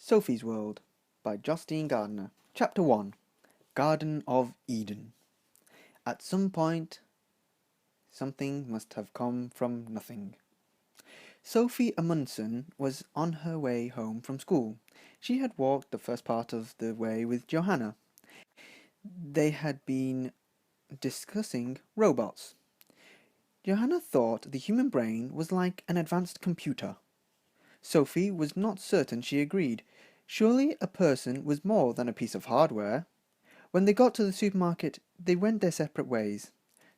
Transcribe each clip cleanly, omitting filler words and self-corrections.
Sophie's World by Justine Gardner. Chapter 1. Garden of Eden. At some point, something must have come from nothing. Sophie Amundsen was on her way home from school. She had walked the first part of the way with Johanna. They had been discussing robots. Johanna thought the human brain was like an advanced computer. Sophie was not certain she agreed. Surely a person was more than a piece of hardware. When they got to the supermarket, they went their separate ways.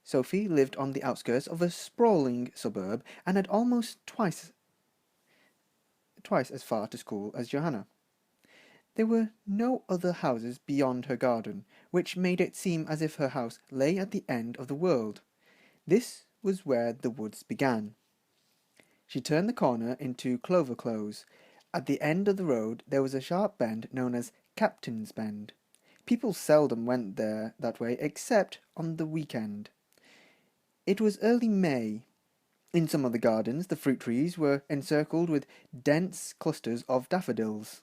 Sophie lived on the outskirts of a sprawling suburb and had almost twice as far to school as Johanna. There were no other houses beyond her garden, which made it seem as if her house lay at the end of the world. This was where the woods began. She turned the corner into Clover Close. At the end of the road there was a sharp bend known as Captain's Bend. People seldom went there that way except on the weekend. It was early May. In some of the gardens the fruit trees were encircled with dense clusters of daffodils.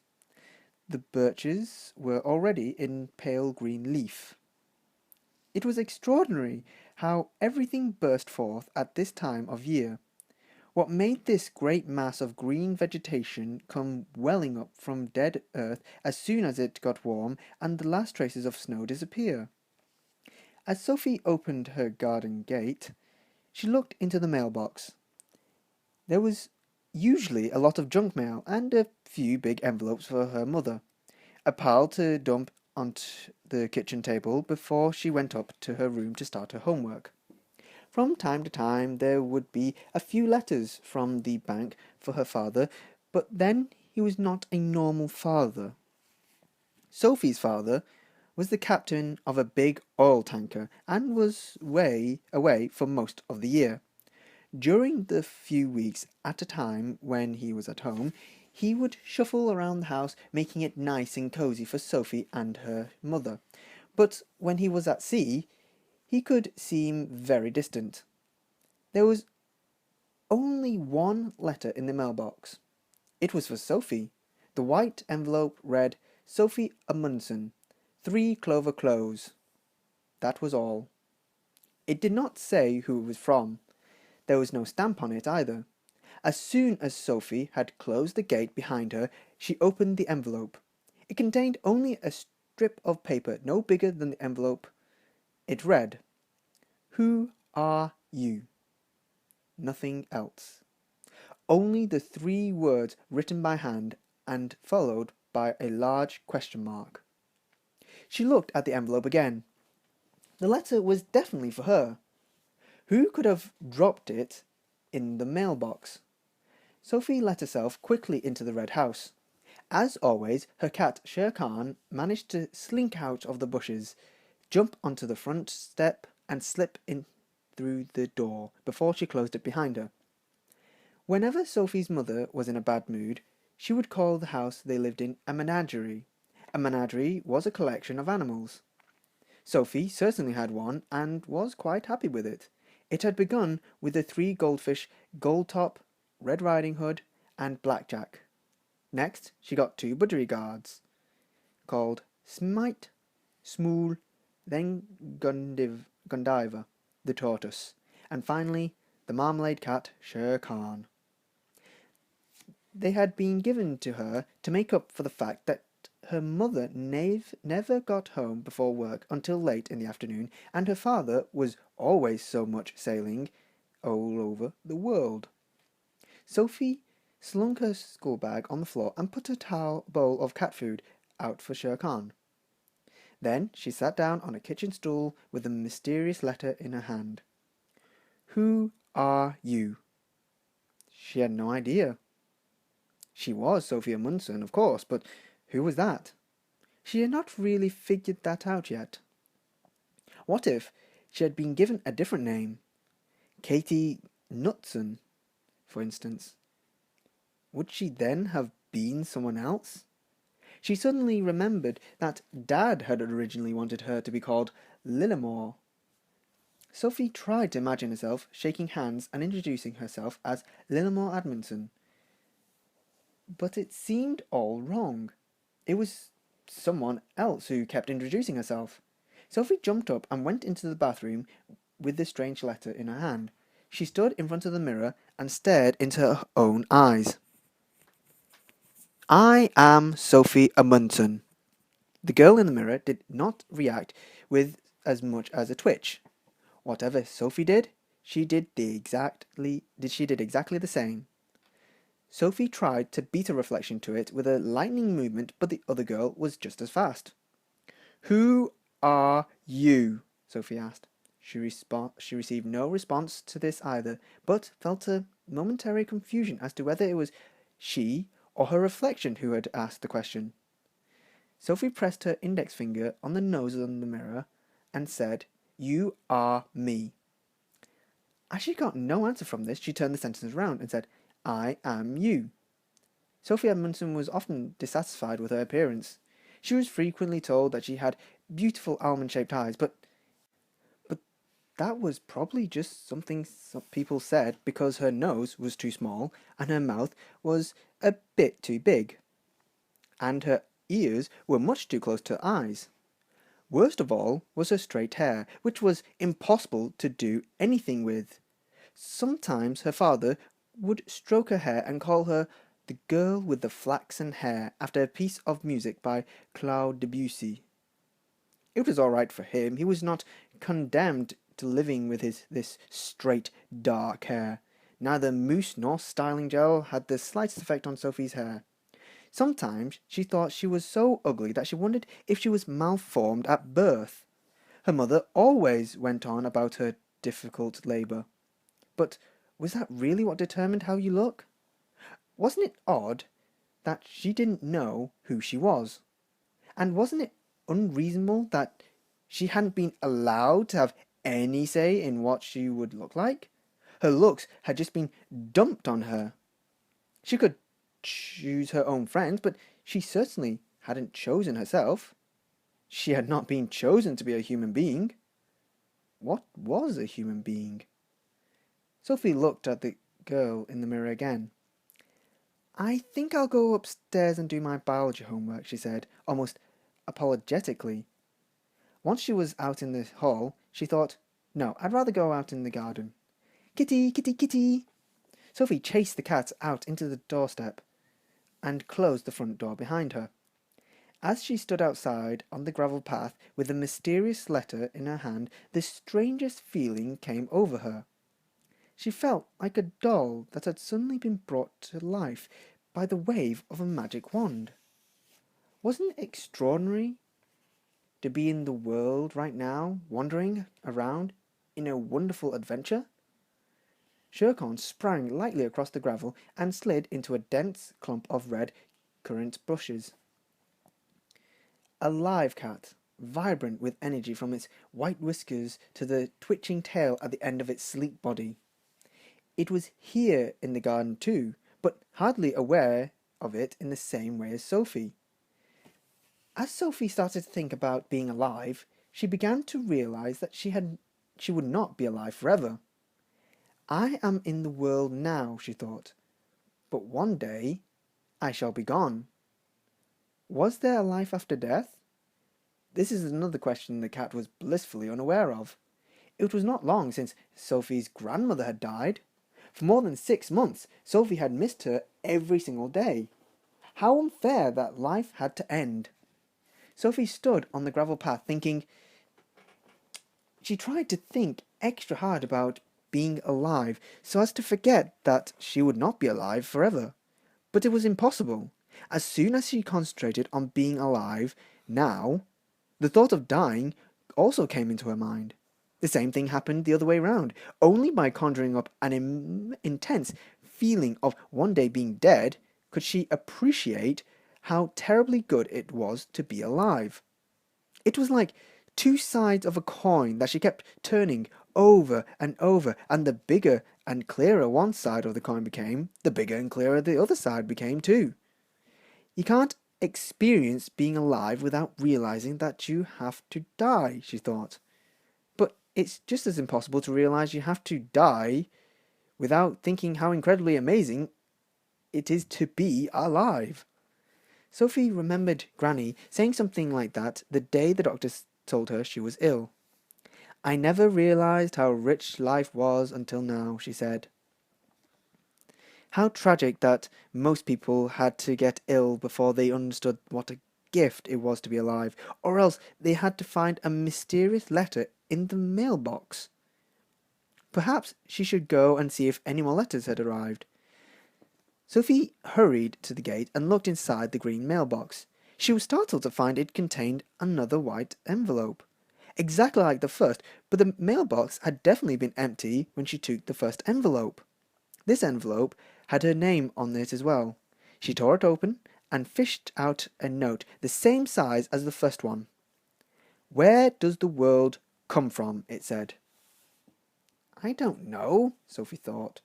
The birches were already in pale green leaf. It was extraordinary how everything burst forth at this time of year. What made this great mass of green vegetation come welling up from dead earth as soon as it got warm and the last traces of snow disappear? As Sophie opened her garden gate, she looked into the mailbox. There was usually a lot of junk mail and a few big envelopes for her mother, a pile to dump onto the kitchen table before she went up to her room to start her homework. From time to time there would be a few letters from the bank for her father, but then he was not a normal father. Sophie's father was the captain of a big oil tanker and was away for most of the year. During the few weeks at a time when he was at home, he would shuffle around the house, making it nice and cosy for Sophie and her mother. But when he was at sea, he could seem very distant. There was only one letter in the mailbox. It was for Sophie. The white envelope read, Sophie Amundsen, 3 Clover Close. That was all. It did not say who it was from. There was no stamp on it either. As soon as Sophie had closed the gate behind her, she opened the envelope. It contained only a strip of paper no bigger than the envelope. It read, Who are you? Nothing else. Only the 3 words written by hand and followed by a large question mark. She looked at the envelope again. The letter was definitely for her. Who could have dropped it in the mailbox? Sophie let herself quickly into the red house. As always, her cat Shere Khan managed to slink out of the bushes, jump onto the front step, and slip in through the door before she closed it behind her. Whenever Sophie's mother was in a bad mood, she would call the house they lived in a menagerie. A menagerie was a collection of animals. Sophie certainly had one and was quite happy with it. It had begun with the 3 goldfish, Goldtop, Red Riding Hood, and Blackjack. Next, she got 2 budgerigars, called Smite, Smool, then Gundiver, the tortoise, and finally the marmalade cat Shere Khan. They had been given to her to make up for the fact that her mother never got home before work until late in the afternoon, and her father was always so much sailing all over the world. Sophie slung her school bag on the floor and put a bowl of cat food out for Shere Khan. Then she sat down on a kitchen stool with the mysterious letter in her hand. Who are you? She had no idea. She was Sophie Amundsen, of course, but who was that? She had not really figured that out yet. What if she had been given a different name? Katie Knutson, for instance. Would she then have been someone else? She suddenly remembered that Dad had originally wanted her to be called Lillimore. Sophie tried to imagine herself shaking hands and introducing herself as Lillimore Admundsen. But it seemed all wrong. It was someone else who kept introducing herself. Sophie jumped up and went into the bathroom with the strange letter in her hand. She stood in front of the mirror and stared into her own eyes. I am Sophie Amundsen. The girl in the mirror did not react with as much as a twitch. Whatever Sophie did, she did exactly the same. Sophie tried to beat a reflection to it with a lightning movement, but the other girl was just as fast. Who are you? Sophie asked. She received no response to this either, but felt a momentary confusion as to whether it was she or her reflection who had asked the question. Sophie pressed her index finger on the nose of the mirror and said, You are me. As she got no answer from this, she turned the sentence round and said, I am you. Sophie Edmondson was often dissatisfied with her appearance. She was frequently told that she had beautiful almond-shaped eyes, but that was probably just something some people said because her nose was too small and her mouth was a bit too big, and her ears were much too close to her eyes. Worst of all was her straight hair, which was impossible to do anything with. Sometimes her father would stroke her hair and call her the girl with the flaxen hair after a piece of music by Claude Debussy. It was all right for him. He was not condemned to living with this straight, dark hair. Neither mousse nor styling gel had the slightest effect on Sophie's hair. Sometimes she thought she was so ugly that she wondered if she was malformed at birth. Her mother always went on about her difficult labour. But was that really what determined how you look? Wasn't it odd that she didn't know who she was? And wasn't it unreasonable that she hadn't been allowed to have any say in what she would look like? Her looks had just been dumped on her. She could choose her own friends, but she certainly hadn't chosen herself. She had not been chosen to be a human being. What was a human being? Sophie looked at the girl in the mirror again. I think I'll go upstairs and do my biology homework, she said, almost apologetically. Once she was out in the hall, she thought, no, I'd rather go out in the garden. Kitty, kitty, kitty! Sophie chased the cat out into the doorstep and closed the front door behind her. As she stood outside on the gravel path with the mysterious letter in her hand, the strangest feeling came over her. She felt like a doll that had suddenly been brought to life by the wave of a magic wand. Wasn't it extraordinary to be in the world right now, wandering around in a wonderful adventure? Shirkan sprang lightly across the gravel and slid into a dense clump of red currant bushes. A live cat, vibrant with energy from its white whiskers to the twitching tail at the end of its sleek body. It was here in the garden too, but hardly aware of it in the same way as Sophie. As Sophie started to think about being alive, she began to realize that she would not be alive forever. I am in the world now, she thought, but one day I shall be gone. Was there a life after death? This is another question the cat was blissfully unaware of. It was not long since Sophie's grandmother had died. For more than 6 months, Sophie had missed her every single day. How unfair that life had to end. Sophie stood on the gravel path thinking. She tried to think extra hard about being alive so as to forget that she would not be alive forever. But it was impossible. As soon as she concentrated on being alive now, the thought of dying also came into her mind. The same thing happened the other way round. Only by conjuring up an intense feeling of one day being dead could she appreciate how terribly good it was to be alive. It was like two sides of a coin that she kept turning over and over, and the bigger and clearer one side of the coin became, the bigger and clearer the other side became too. You can't experience being alive without realizing that you have to die, she thought. But it's just as impossible to realize you have to die without thinking how incredibly amazing it is to be alive. Sophie remembered Granny saying something like that the day the doctor told her she was ill. I never realized how rich life was until now, she said. How tragic that most people had to get ill before they understood what a gift it was to be alive, or else they had to find a mysterious letter in the mailbox. Perhaps she should go and see if any more letters had arrived. Sophie hurried to the gate and looked inside the green mailbox. She was startled to find it contained another white envelope, exactly like the first, but the mailbox had definitely been empty when she took the first envelope. This envelope had her name on it as well. She tore it open and fished out a note the same size as the first one. Where does the world come from? It said. I don't know, Sophie thought.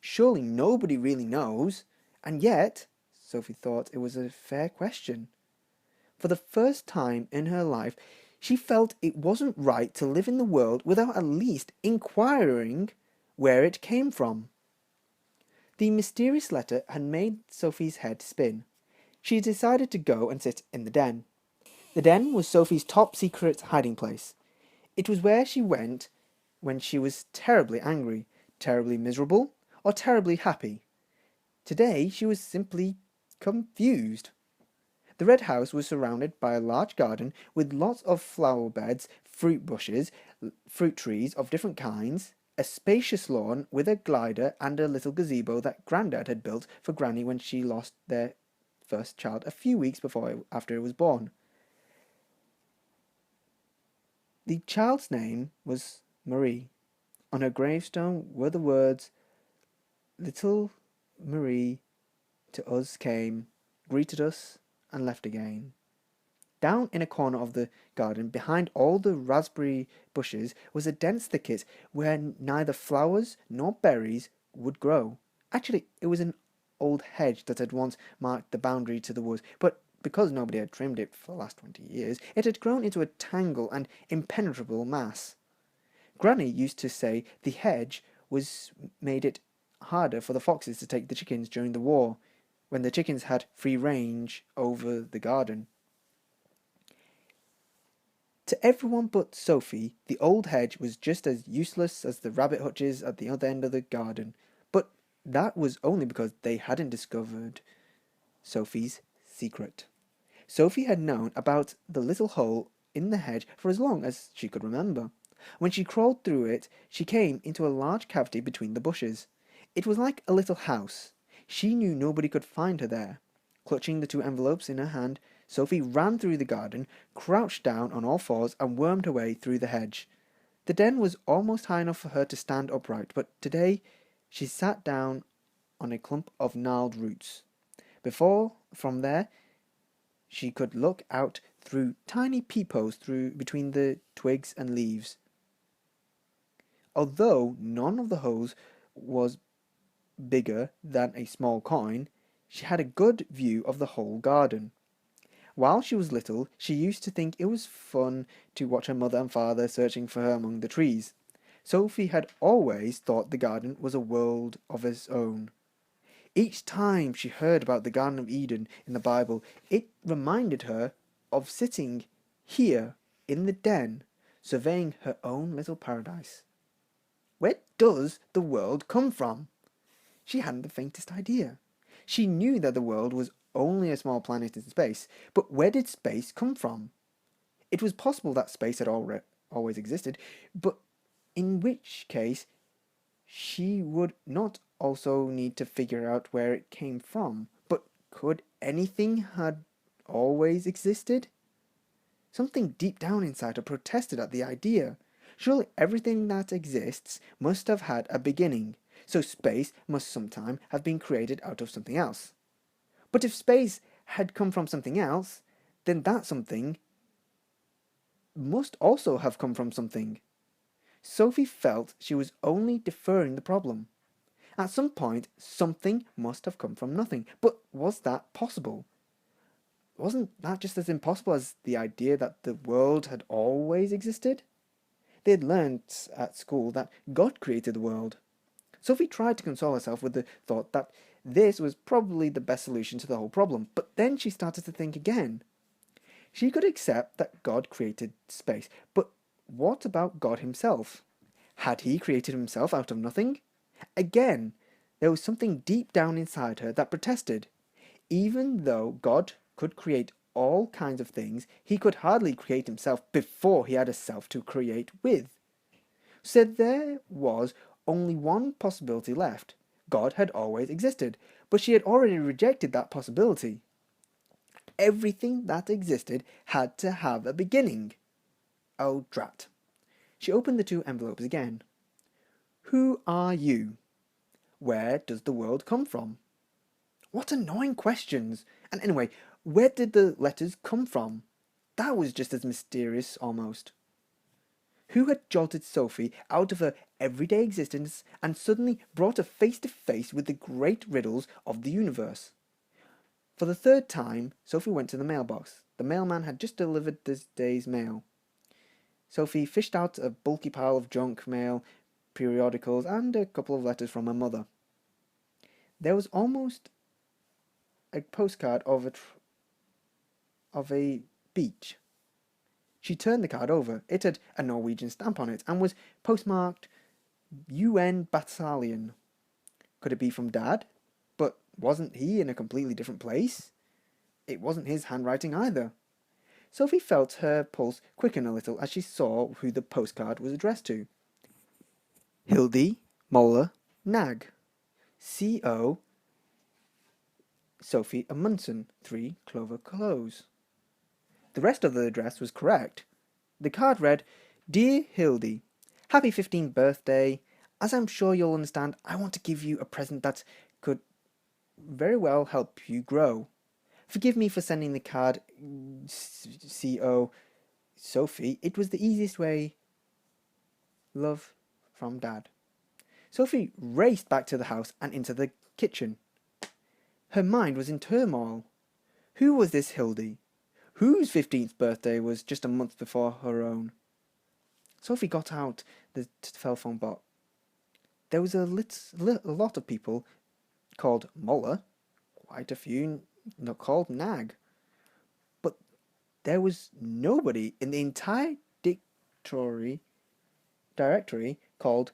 Surely nobody really knows. And yet, Sophie thought it was a fair question. For the first time in her life, she felt it wasn't right to live in the world without at least inquiring where it came from. The mysterious letter had made Sophie's head spin. She decided to go and sit in the den. The den was Sophie's top secret hiding place. It was where she went when she was terribly angry, terribly miserable, or terribly happy. Today she was simply confused. The red house was surrounded by a large garden with lots of flower beds, fruit bushes, fruit trees of different kinds, a spacious lawn with a glider and a little gazebo that Grandad had built for Granny when she lost their first child a few weeks after it was born. The child's name was Marie. On her gravestone were the words, Little Marie to us came, greeted us, and left again. Down in a corner of the garden, behind all the raspberry bushes, was a dense thicket where neither flowers nor berries would grow. Actually, it was an old hedge that had once marked the boundary to the woods, but because nobody had trimmed it for the last 20 years, it had grown into a tangle and impenetrable mass. Granny used to say the hedge was made it harder for the foxes to take the chickens during the war, when the chickens had free range over the garden. To everyone but Sophie, the old hedge was just as useless as the rabbit hutches at the other end of the garden, but that was only because they hadn't discovered Sophie's secret. Sophie had known about the little hole in the hedge for as long as she could remember. When she crawled through it, she came into a large cavity between the bushes. It was like a little house. She knew nobody could find her there. Clutching the two envelopes in her hand, Sophie ran through the garden, crouched down on all fours, and wormed her way through the hedge. The den was almost high enough for her to stand upright, but today she sat down on a clump of gnarled roots. From there, she could look out through tiny peepholes between the twigs and leaves. Although none of the holes was bigger than a small coin, she had a good view of the whole garden. While she was little, she used to think it was fun to watch her mother and father searching for her among the trees. Sophie had always thought the garden was a world of its own. Each time she heard about the Garden of Eden in the Bible, it reminded her of sitting here in the den, surveying her own little paradise. Where does the world come from? She hadn't the faintest idea. She knew that the world was only a small planet in space, but where did space come from? It was possible that space had always existed, but in which case she would not also need to figure out where it came from. But could anything had always existed? Something deep down inside her protested at the idea. Surely everything that exists must have had a beginning, so space must sometime have been created out of something else. But if space had come from something else, then that something must also have come from something. Sophie felt she was only deferring the problem. At some point, something must have come from nothing. But was that possible? Wasn't that just as impossible as the idea that the world had always existed? They had learnt at school that God created the world. Sophie tried to console herself with the thought that This was probably the best solution to the whole problem, but then she started to think again. She could accept that God created space, but what about God himself? Had he created himself out of nothing? Again, there was something deep down inside her that protested. Even though God could create all kinds of things, he could hardly create himself before he had a self to create with. So there was only one possibility left. God had always existed, but she had already rejected that possibility. Everything that existed had to have a beginning. Oh, drat. She opened the two envelopes again. Who are you? Where does the world come from? What annoying questions! And anyway, where did the letters come from? That was just as mysterious, almost. Who had jolted Sophie out of her everyday existence and suddenly brought her face to face with the great riddles of the universe? For the third time, Sophie went to the mailbox. The mailman had just delivered this day's mail. Sophie fished out a bulky pile of junk mail, periodicals, and a couple of letters from her mother. There was almost a postcard of a beach. She turned the card over. It had a Norwegian stamp on it and was postmarked UN Battalion. Could it be from Dad? But wasn't he in a completely different place? It wasn't his handwriting either. Sophie felt her pulse quicken a little as she saw who the postcard was addressed to. Hildy Moller Nag. C.O. Sophie Amundsen, 3 Clover Close. The rest of the address was correct. The card read, Dear Hildy, happy 15th birthday. As I'm sure you'll understand, I want to give you a present that could very well help you grow. Forgive me for sending the card, C.O. Sophie. It was the easiest way. Love, from Dad. Sophie raced back to the house and into the kitchen. Her mind was in turmoil. Who was this Hildy? Whose 15th birthday was just a month before her own? Sophie got out the telephone box. There was a lot of people called Moller, quite a few not called Nag. But there was nobody in the entire directory called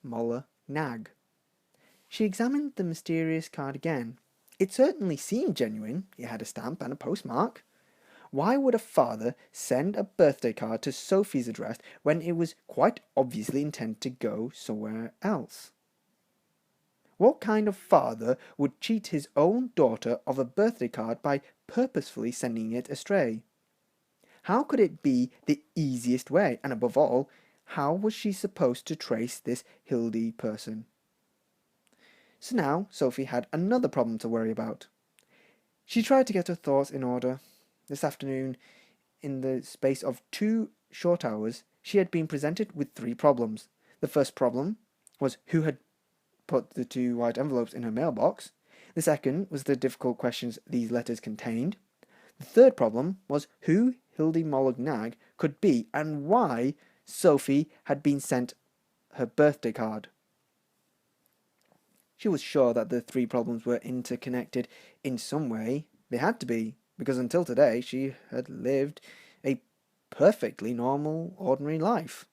Moller Nag. She examined the mysterious card again. It certainly seemed genuine. It had a stamp and a postmark. Why would a father send a birthday card to Sophie's address when it was quite obviously intended to go somewhere else? What kind of father would cheat his own daughter of a birthday card by purposefully sending it astray? How could it be the easiest way? And above all, how was she supposed to trace this Hildy person? So now Sophie had another problem to worry about. She tried to get her thoughts in order. This afternoon, in the space of 2 short hours, she had been presented with 3 problems. The first problem was who had put the 2 white envelopes in her mailbox. The second was the difficult questions these letters contained. The third problem was who Hildy Molyneux could be and why Sophie had been sent her birthday card. She was sure that the 3 problems were interconnected in some way. They had to be, because until today she had lived a perfectly normal, ordinary life.